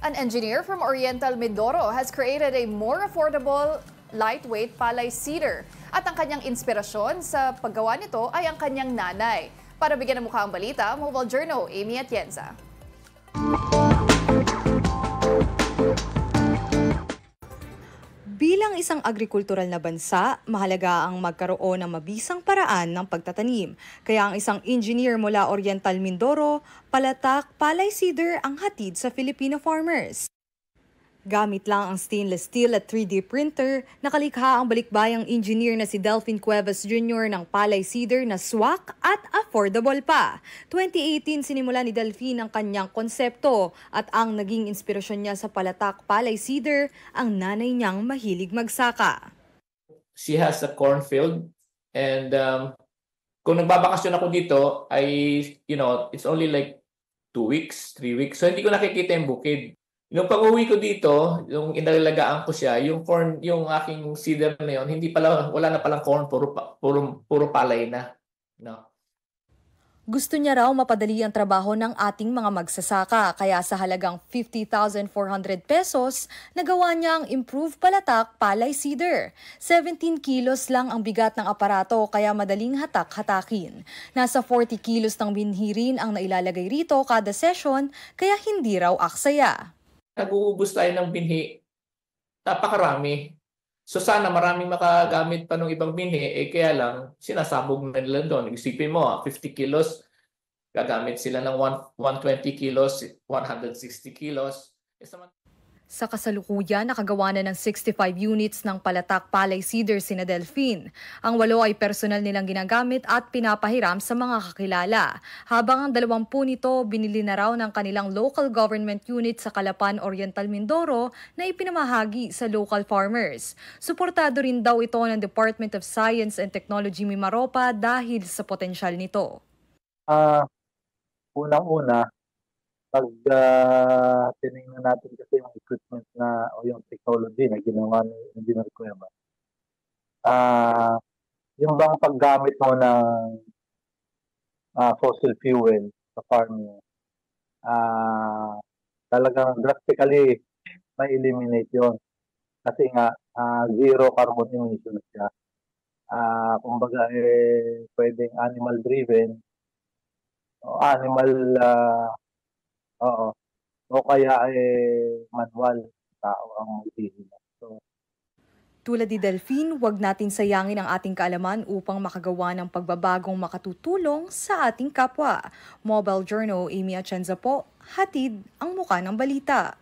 An engineer from Oriental Mindoro has created a more affordable, lightweight palay cedar. At ang kanyang inspirasyon sa paggawa nito ay ang kanyang nanay. Para bigyan ng mukha ang balita, Mobile Journal, Amy Atienza. Bilang isang agrikultural na bansa, mahalaga ang magkaroon ng mabisang paraan ng pagtatanim. Kaya ang isang engineer mula Oriental Mindoro, palatak palay cedar ang hatid sa Filipino farmers. Gamit lang ang stainless steel at 3D printer, nakalikha ang balikbayang engineer na si Delphine Cuevas Jr. ng palay cedar na swak at affordable pa. 2018 sinimula ni Delphine ang kanyang konsepto at ang naging inspirasyon niya sa palatak palay cedar ang nanay niyang mahilig magsaka. She has a cornfield and kung nagbabakasyon ako dito ay it's only like 2 weeks, 3 weeks. So hindi ko nakikita yung bukid. Yung pag-uwi ko dito, yung inalagaan ko siya, yung corn, yung aking cedar na yun, wala na palang corn, puro palay na. No. Gusto niya raw mapadali ang trabaho ng ating mga magsasaka, kaya sa halagang 50,400 pesos, nagawa niya ang improved palatak palay cedar. 17 kilos lang ang bigat ng aparato, kaya madaling hatak-hatakin. Nasa 40 kilos ng binhi ang nailalagay rito kada session, kaya hindi raw aksaya. Nag-uubos tayo ng binhi, napakarami. So sana maraming makagamit pa ng ibang binhi, kaya lang sinasabog na nila doon. Isipin mo, 50 kilos, gagamit sila ng 120 kilos, 160 kilos. Sa kasalukuyan, nakagawa na ng 65 units ng palatak palay cedar sina Delphine. Ang 8 ay personal nilang ginagamit at pinapahiram sa mga kakilala. Habang ang 20 nito, binili na raw ng kanilang local government unit sa Calapan, Oriental Mindoro na ipinamahagi sa local farmers. Suportado rin daw ito ng Department of Science and Technology Mimaropa dahil sa potensyal nito. Unang-una, pag tinignan natin kasi yung equipment na o yung technology na ginawa ni Engineer Cuevas, yung bang paggamit mo ng fossil fuel sa farming, talagang drastically may eliminate yon. Kasi nga, zero carbon emission siya. Kumbaga, pwedeng animal-driven, o kaya manual tao ang maghihila. Tulad ni Delphine, huwag natin sayangin ang ating kaalaman upang makagawa ng pagbabagong makatutulong sa ating kapwa. Mobile Journal, Amy Atienza po, hatid ang muka ng balita.